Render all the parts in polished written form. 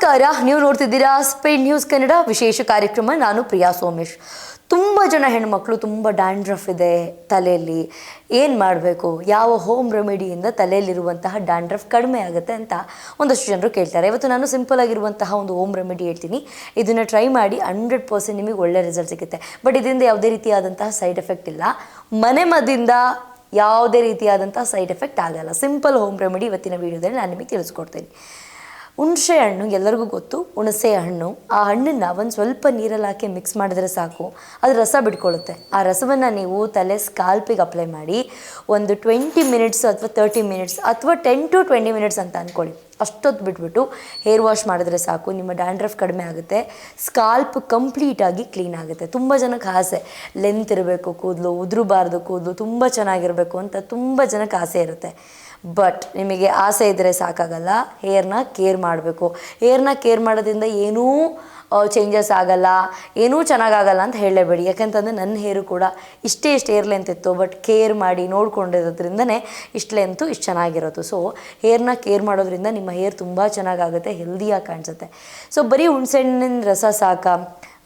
ನಮಸ್ಕಾರ, ನೀವು ನೋಡ್ತಿದ್ದೀರಾ ಸ್ಪೀಡ್ ನ್ಯೂಸ್ ಕನ್ನಡ ವಿಶೇಷ ಕಾರ್ಯಕ್ರಮ. ನಾನು ಪ್ರಿಯಾ ಸೋಮೇಶ್. ತುಂಬ ಜನ ಹೆಣ್ಮಕ್ಳು ತುಂಬ ಡ್ಯಾಂಡ್ರಫ್ ಇದೆ ತಲೆಯಲ್ಲಿ, ಏನು ಮಾಡಬೇಕು, ಯಾವ ಹೋಮ್ ರೆಮಿಡಿಯಿಂದ ತಲೆಯಲ್ಲಿರುವಂತಹ ಡ್ಯಾಂಡ್ರಫ್ ಕಡಿಮೆ ಆಗುತ್ತೆ ಅಂತ ಒಂದಷ್ಟು ಜನರು ಕೇಳ್ತಾರೆ. ಇವತ್ತು ನಾನು ಸಿಂಪಲ್ ಆಗಿರುವಂತಹ ಒಂದು ಹೋಮ್ ರೆಮಿಡಿ ಹೇಳ್ತೀನಿ. ಇದನ್ನು ಟ್ರೈ ಮಾಡಿ 100% ನಿಮಗೆ ಒಳ್ಳೆ ರಿಸಲ್ಟ್ ಸಿಗುತ್ತೆ. ಬಟ್ ಇದರಿಂದ ಯಾವುದೇ ರೀತಿಯಾದಂತಹ ಸೈಡ್ ಎಫೆಕ್ಟ್ ಇಲ್ಲ. ಮನೆಮದ್ದಿಂದ ಯಾವುದೇ ರೀತಿಯಾದಂತಹ ಸೈಡ್ ಎಫೆಕ್ಟ್ ಆಗಲ್ಲ. ಸಿಂಪಲ್ ಹೋಮ್ ರೆಮಿಡಿ ಇವತ್ತಿನ ವೀಡಿಯೋದಲ್ಲಿ ನಾನು ನಿಮಗೆ ತಿಳಿಸ್ಕೊಡ್ತೀನಿ. ಹುಣಸೆ ಹಣ್ಣು ಎಲ್ಲರಿಗೂ ಗೊತ್ತು, ಹುಣಸೆ ಹಣ್ಣು. ಆ ಹಣ್ಣನ್ನು ಒಂದು ಸ್ವಲ್ಪ ನೀರಲ್ಲಿ ಹಾಕಿ ಮಿಕ್ಸ್ ಮಾಡಿದ್ರೆ ಸಾಕು, ಅದು ರಸ ಬಿಟ್ಕೊಳ್ಳುತ್ತೆ. ಆ ರಸವನ್ನು ನೀವು ತಲೆ ಸ್ಕಾಲ್ಪಿಗೆ ಅಪ್ಲೈ ಮಾಡಿ ಒಂದು 20 ಮಿನಿಟ್ಸ್ ಅಥವಾ 30 ಮಿನಿಟ್ಸ್ ಅಥವಾ 10 to 20 ಮಿನಿಟ್ಸ್ ಅಂತ ಅಂದ್ಕೊಳ್ಳಿ. ಅಷ್ಟೊತ್ತು ಬಿಟ್ಬಿಟ್ಟು ಹೇರ್ ವಾಶ್ ಮಾಡಿದ್ರೆ ಸಾಕು, ನಿಮ್ಮ ಡ್ಯಾಂಡ್ರಫ್ ಕಡಿಮೆ ಆಗುತ್ತೆ, ಸ್ಕಾಲ್ಪ್ ಕಂಪ್ಲೀಟಾಗಿ ಕ್ಲೀನ್ ಆಗುತ್ತೆ. ತುಂಬ ಜನಕ್ಕೆ ಆಸೆ, ಲೆಂತ್ ಇರಬೇಕು ಕೂದಲು, ಉದುರಬಾರ್ದು ಕೂದಲು, ತುಂಬ ಚೆನ್ನಾಗಿರಬೇಕು ಅಂತ ತುಂಬ ಜನಕ್ಕೆ ಆಸೆ ಇರುತ್ತೆ. ಬಟ್ ನಿಮಗೆ ಆಸೆ ಇದ್ದರೆ ಸಾಕಾಗಲ್ಲ, ಹೇರ್ನ ಕೇರ್ ಮಾಡಬೇಕು. ಹೇರ್ನ ಕೇರ್ ಮಾಡೋದ್ರಿಂದ ಏನೂ ಚೇಂಜಸ್ ಆಗಲ್ಲ, ಏನೂ ಚೆನ್ನಾಗಾಗಲ್ಲ ಅಂತ ಹೇಳಲೇಬೇಡಿ. ಯಾಕೆಂತಂದರೆ ನನ್ನ ಹೇರು ಕೂಡ ಇಷ್ಟೇ ಹೇರ್ ಲೆಂತ್ ಇತ್ತು, ಬಟ್ ಕೇರ್ ಮಾಡಿ ನೋಡ್ಕೊಂಡಿರೋದ್ರಿಂದನೇ ಇಷ್ಟು ಲೆಂತು ಇಷ್ಟು ಚೆನ್ನಾಗಿರೋದು. ಸೊ ಹೇರ್ನ ಕೇರ್ ಮಾಡೋದ್ರಿಂದ ನಿಮ್ಮ ಹೇರ್ ತುಂಬ ಚೆನ್ನಾಗಾಗುತ್ತೆ, ಹೆಲ್ದಿಯಾಗಿ ಕಾಣಿಸುತ್ತೆ. ಸೊ ಬರೀ ಹುಣಸೆಹಣ್ಣಿನ ರಸ ಸಾಕಾ?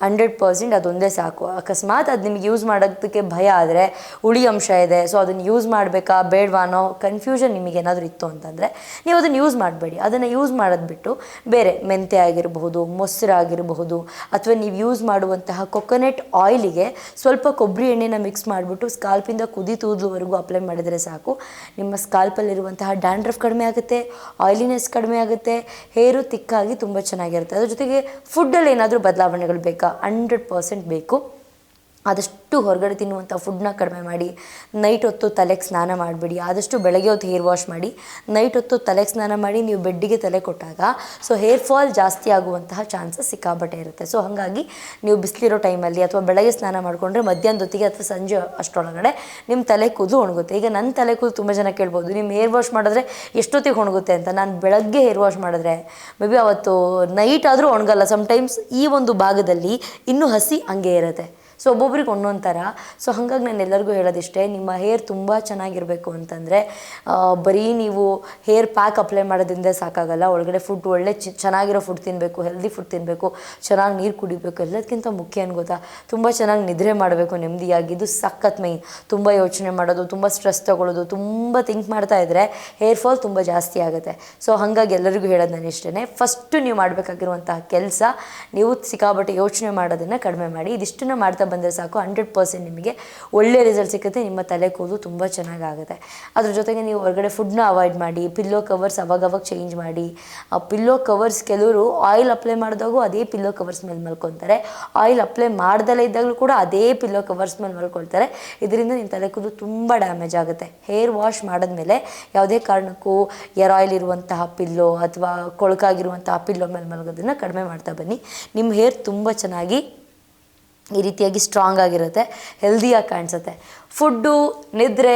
100% ಅದೊಂದೇ ಸಾಕು. ಅಕಸ್ಮಾತ್ ಅದು ನಿಮ್ಗೆ ಯೂಸ್ ಮಾಡೋದಕ್ಕೆ ಭಯ ಆದರೆ, ಹುಳಿ ಅಂಶ ಇದೆ, ಸೊ ಅದನ್ನು ಯೂಸ್ ಮಾಡಬೇಕಾ ಬೇಡವಾ ಅನ್ನೋ ಕನ್ಫ್ಯೂಷನ್ ನಿಮಗೇನಾದರೂ ಇತ್ತು ಅಂತಂದರೆ ನೀವು ಅದನ್ನು ಯೂಸ್ ಮಾಡಬೇಡಿ. ಅದನ್ನು ಯೂಸ್ ಮಾಡೋದು ಬಿಟ್ಟು ಬೇರೆ ಮೆಂತೆ ಆಗಿರಬಹುದು, ಮೊಸರು ಆಗಿರಬಹುದು, ಅಥವಾ ನೀವು ಯೂಸ್ ಮಾಡುವಂತಹ ಕೊಕೊನೆಟ್ ಆಯಿಲಿಗೆ ಸ್ವಲ್ಪ ಕೊಬ್ಬರಿ ಎಣ್ಣೆನ ಮಿಕ್ಸ್ ಮಾಡಿಬಿಟ್ಟು ಸ್ಕಾಲ್ಪಿಂದ ಕೂದಲುವರೆಗೂ ಅಪ್ಲೈ ಮಾಡಿದರೆ ಸಾಕು. ನಿಮ್ಮ ಸ್ಕಾಲ್ಪಲ್ಲಿರುವಂತಹ ಡ್ಯಾಂಡ್ರಫ್ ಕಡಿಮೆ ಆಗುತ್ತೆ, ಆಯಿಲಿನೆಸ್ ಕಡಿಮೆ ಆಗುತ್ತೆ, ಹೇರು ತಿಕ್ಕಾಗಿ ತುಂಬ ಚೆನ್ನಾಗಿರುತ್ತೆ. ಅದ್ರ ಜೊತೆಗೆ ಫುಡ್ಡಲ್ಲಿ ಏನಾದರೂ ಬದಲಾವಣೆಗಳು ಬೇಕಾ? 100% ಬೇಕು. ಆದಷ್ಟು ಹೊರಗಡೆ ತಿನ್ನುವಂಥ ಫುಡ್ನ ಕಡಿಮೆ ಮಾಡಿ. ನೈಟ್ ಹೊತ್ತು ತಲೆಗೆ ಸ್ನಾನ ಮಾಡಿಬಿಡಿ. ಆದಷ್ಟು ಬೆಳಗ್ಗೆ ಹೊತ್ತು ಹೇರ್ ವಾಶ್ ಮಾಡಿ, ನೈಟ್ ಹೊತ್ತು ತಲೆಗೆ ಸ್ನಾನ ಮಾಡಿ ನೀವು ಬೆಡ್ಡಿಗೆ ತಲೆ ಕೊಟ್ಟಾಗ ಸೊ ಹೇರ್ ಫಾಲ್ ಜಾಸ್ತಿ ಆಗುವಂತಹ ಚಾನ್ಸಸ್ ಸಿಕ್ಕಾಬಟ್ಟೆ ಇರುತ್ತೆ. ಸೊ ಹಾಗಾಗಿ ನೀವು ಬಿಸಿಲಿರೋ ಟೈಮಲ್ಲಿ ಅಥವಾ ಬೆಳಗ್ಗೆ ಸ್ನಾನ ಮಾಡಿಕೊಂಡ್ರೆ ಮಧ್ಯಾಹ್ನದ ಹೊತ್ತಿಗೆ ಅಥವಾ ಸಂಜೆ ಅಷ್ಟರೊಳಗಡೆ ನಿಮ್ಮ ತಲೆ ಕೂದಲು ಒಣಗುತ್ತೆ. ಈಗ ನನ್ನ ತಲೆ ಕೂದಲು ತುಂಬ ಜನ ಕೇಳ್ಬೋದು, ನಿಮ್ಮ ಹೇರ್ ವಾಶ್ ಮಾಡಿದ್ರೆ ಎಷ್ಟೊತ್ತಿಗೆ ಒಣಗುತ್ತೆ ಅಂತ. ನಾನು ಬೆಳಗ್ಗೆ ಹೇರ್ ವಾಶ್ ಮಾಡಿದ್ರೆ ಮೇ ಬಿ ಅವತ್ತು ನೈಟ್ ಆದರೂ ಒಣಗಲ್ಲ. ಸಮ್ಟೈಮ್ಸ್ ಈ ಒಂದು ಭಾಗದಲ್ಲಿ ಇನ್ನೂ ಹಸಿ ಹಂಗೆ ಇರುತ್ತೆ. ಸೊ ಒಬ್ಬೊಬ್ರಿಗೆ ಒಂದೊಂದು ಥರ. ಸೊ ಹಾಗಾಗಿ ನಾನು ಎಲ್ಲರಿಗೂ ಹೇಳೋದಿಷ್ಟೇ, ನಿಮ್ಮ ಹೇರ್ ತುಂಬ ಚೆನ್ನಾಗಿರಬೇಕು ಅಂತಂದರೆ ಬರೀ ನೀವು ಹೇರ್ ಪ್ಯಾಕ್ ಅಪ್ಲೈ ಮಾಡೋದ್ರಿಂದ ಸಾಕಾಗಲ್ಲ. ಒಳಗಡೆ ಫುಡ್ ಒಳ್ಳೆ ಚೆನ್ನಾಗಿರೋ ಫುಡ್ ತಿನ್ನಬೇಕು, ಹೆಲ್ದಿ ಫುಡ್ ತಿನ್ನಬೇಕು, ಚೆನ್ನಾಗಿ ನೀರು ಕುಡಿಬೇಕು. ಎಲ್ಲದಕ್ಕಿಂತ ಮುಖ್ಯ ಏನು ಗೊತ್ತಾ? ತುಂಬ ಚೆನ್ನಾಗಿ ನಿದ್ರೆ ಮಾಡಬೇಕು ನೆಮ್ಮದಿಯಾಗಿ. ಇದು ಸಖತ್ ಮೈನ್. ತುಂಬ ಯೋಚನೆ ಮಾಡೋದು, ತುಂಬ ಸ್ಟ್ರೆಸ್ ತೊಗೊಳ್ಳೋದು, ತುಂಬ ಥಿಂಕ್ ಮಾಡ್ತಾ ಇದ್ದರೆ ಹೇರ್ ಫಾಲ್ ತುಂಬ ಜಾಸ್ತಿ ಆಗುತ್ತೆ. ಸೊ ಹಾಗಾಗಿ ಎಲ್ಲರಿಗೂ ಹೇಳೋದು ನಾನು ಇಷ್ಟೇ, ಫಸ್ಟು ನೀವು ಮಾಡಬೇಕಾಗಿರುವಂತಹ ಕೆಲಸ, ನೀವು ಸಿಕ್ಕಾಬಟ್ಟೆ ಯೋಚನೆ ಮಾಡೋದನ್ನು ಕಡಿಮೆ ಮಾಡಿ. ಇದಿಷ್ಟನ್ನು ಮಾಡ್ತಾ ಬಂದರೆ ಸಾಕು, 100% ನಿಮಗೆ ಒಳ್ಳೆ ರಿಸಲ್ಟ್ ಸಿಗುತ್ತೆ. ನಿಮ್ಮ ತಲೆ ಕೂದಲು ತುಂಬ ಚೆನ್ನಾಗಾಗುತ್ತೆ. ಅದ್ರ ಜೊತೆಗೆ ನೀವು ಹೊರಗಡೆ ಫುಡ್ನ ಅವಾಯ್ಡ್ ಮಾಡಿ. ಪಿಲ್ಲೋ ಕವರ್ಸ್ ಅವಾಗವಾಗ ಚೇಂಜ್ ಮಾಡಿ. ಆ ಪಿಲ್ಲೋ ಕವರ್ಸ್ ಕೆಲವರು ಆಯಿಲ್ ಅಪ್ಲೈ ಮಾಡಿದಾಗೂ ಅದೇ ಪಿಲ್ಲೋ ಕವರ್ಸ್ ಮೇಲೆ ಮಲ್ಕೊತಾರೆ, ಆಯಿಲ್ ಅಪ್ಲೈ ಮಾಡ್ದಲೇ ಇದ್ದಾಗಲೂ ಕೂಡ ಅದೇ ಪಿಲ್ಲೋ ಕವರ್ಸ್ ಮೇಲೆ ಮಲ್ಕೊಳ್ತಾರೆ. ಇದರಿಂದ ನಿಮ್ಮ ತಲೆ ಕೂದಲು ತುಂಬ ಡ್ಯಾಮೇಜ್ ಆಗುತ್ತೆ. ಹೇರ್ ವಾಶ್ ಮಾಡಿದ್ಮೇಲೆ ಯಾವುದೇ ಕಾರಣಕ್ಕೂ ಏರ್ ಆಯಿಲ್ ಇರುವಂತಹ ಪಿಲ್ಲೋ ಅಥವಾ ಕೊಳಕಾಗಿರುವಂತಹ ಪಿಲ್ಲೋ ಮೇಲೆ ಮಲಗೋದನ್ನು ಕಡಿಮೆ ಮಾಡ್ತಾ ಬನ್ನಿ. ನಿಮ್ಮ ಹೇರ್ ತುಂಬ ಚೆನ್ನಾಗಿ ಈ ರೀತಿಯಾಗಿ ಸ್ಟ್ರಾಂಗ್ ಆಗಿರುತ್ತೆ, ಹೆಲ್ದಿಯಾಗಿ ಕಾಣಿಸುತ್ತೆ. ಫುಡ್ಡು, ನಿದ್ರೆ,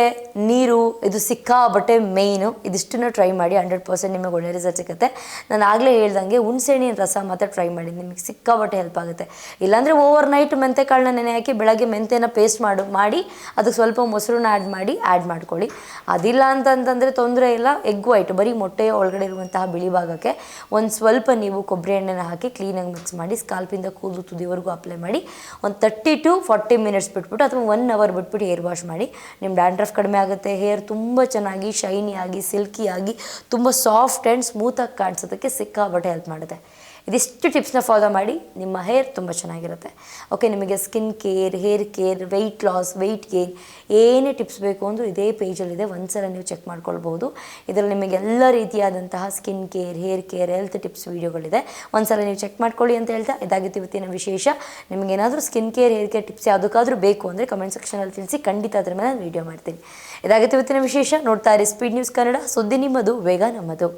ನೀರು ಇದು ಸಿಕ್ಕಾಬಟ್ಟೆ ಮೇಯ್ನು. ಇದಿಷ್ಟನ್ನು ಟ್ರೈ ಮಾಡಿ, 100% ನಿಮಗೆ ಒಳ್ಳೆ ರಿಸಲ್ಟ್ ಸಿಗುತ್ತೆ. ನಾನು ಆಗಲೇ ಹೇಳ್ದಂಗೆ ಹುಣಸೆಹಣ್ಣಿನ ರಸ ಮಾತ್ರ ಟ್ರೈ ಮಾಡಿ, ನಿಮಗೆ ಸಿಕ್ಕಾಬಟ್ಟೆ ಹೆಲ್ಪ್ ಆಗುತ್ತೆ. ಇಲ್ಲಾಂದರೆ ಓವರ್ ನೈಟ್ ಮೆಂತೆ ಕಾಳನ್ನ ನೆನೆ ಹಾಕಿ ಬೆಳಗ್ಗೆ ಮೆಂತೆನ ಪೇಸ್ಟ್ ಮಾಡಿ ಅದಕ್ಕೆ ಸ್ವಲ್ಪ ಮೊಸರನ್ನ ಆ್ಯಡ್ ಮಾಡ್ಕೊಳ್ಳಿ. ಅದಿಲ್ಲ ಅಂತಂತಂದರೆ ತೊಂದರೆ ಇಲ್ಲ. ಎಗ್ ವೈಟ್, ಬರೀ ಮೊಟ್ಟೆಯ ಒಳಗಡೆ ಇರುವಂತಹ ಬಿಳಿ ಭಾಗಕ್ಕೆ ಒಂದು ಸ್ವಲ್ಪ ನೀವು ಕೊಬ್ಬರಿ ಎಣ್ಣೆನ ಹಾಕಿ ಕ್ಲೀನಾಗಿ ಮಿಕ್ಸ್ ಮಾಡಿ ಸ್ಕಾಲ್ಪಿಂದ ಕೂದಲು ತುದಿವರೆಗೂ ಅಪ್ಲೈ ಮಾಡಿ ಒಂದು 30 to 40 ಮಿನಿಟ್ಸ್ ಬಿಟ್ಬಿಟ್ಟು ಅಥವಾ 1 hour ಬಿಟ್ಬಿಟ್ಟು ಹೇರ್ ವಾಶ್ ಮಾಡಿ. ನಿಮ್ಮ ಡ್ಯಾಂಡ್ರಫ್ ಕಡಿಮೆ ಆಗುತ್ತೆ, ಹೇರ್ ತುಂಬ ಚೆನ್ನಾಗಿ ಶೈನಿಯಾಗಿ ಸಿಲ್ಕಿಯಾಗಿ ತುಂಬ ಸಾಫ್ಟ್ ಆ್ಯಂಡ್ ಸ್ಮೂತಾಗಿ ಕಾಣಿಸೋದಕ್ಕೆ ಸಿಕ್ಕಾಬಟ್ಟೆ ಹೆಲ್ಪ್ ಮಾಡುತ್ತೆ. ಇದಿಷ್ಟು ಟಿಪ್ಸ್ನ ಫಾಲೋ ಮಾಡಿ, ನಿಮ್ಮ ಹೇರ್ ತುಂಬ ಚೆನ್ನಾಗಿರುತ್ತೆ. ಓಕೆ, ನಿಮಗೆ skin care, hair care, weight loss, weight gain ಏನೇ ಟಿಪ್ಸ್ ಬೇಕು ಅಂದರೂ ಇದೇ ಪೇಜಲ್ಲಿದೆ, ಒಂದ್ಸಲ ನೀವು ಚೆಕ್ ಮಾಡ್ಕೊಳ್ಬೋದು. ಇದರಲ್ಲಿ ನಿಮಗೆ ಎಲ್ಲ ರೀತಿಯಾದಂತಹ skin care, hair care, health tips ವೀಡಿಯೋಗಳಿದೆ. ಒಂದ್ಸಲ ನೀವು ಚೆಕ್ ಮಾಡ್ಕೊಳ್ಳಿ ಅಂತ ಹೇಳ್ತಾ, ಇದಾಗಿತ್ತು ಇವತ್ತಿನ ವಿಶೇಷ. ನಿಮಗೇನಾದರೂ skin care, hair care tips ಯಾವುದಕ್ಕಾದರೂ ಬೇಕು ಅಂದರೆ ಕಮೆಂಟ್ ಸೆಕ್ಷನಲ್ಲಿ ತಿಳಿಸಿ, ಖಂಡಿತ ಅದ್ರ ಮೇಲೆ ನಾನು ವೀಡಿಯೋ ಮಾಡ್ತೀನಿ. ಇದಾಗಿತ್ತು ಇವತ್ತಿನ ವಿಶೇಷ. ನೋಡ್ತಾ ಇರಿ ಸ್ಪೀಡ್ ನ್ಯೂಸ್ ಕನ್ನಡ, ಸುದ್ದಿ ನಿಮ್ಮದು, ವೇಗ ನಮ್ಮದು.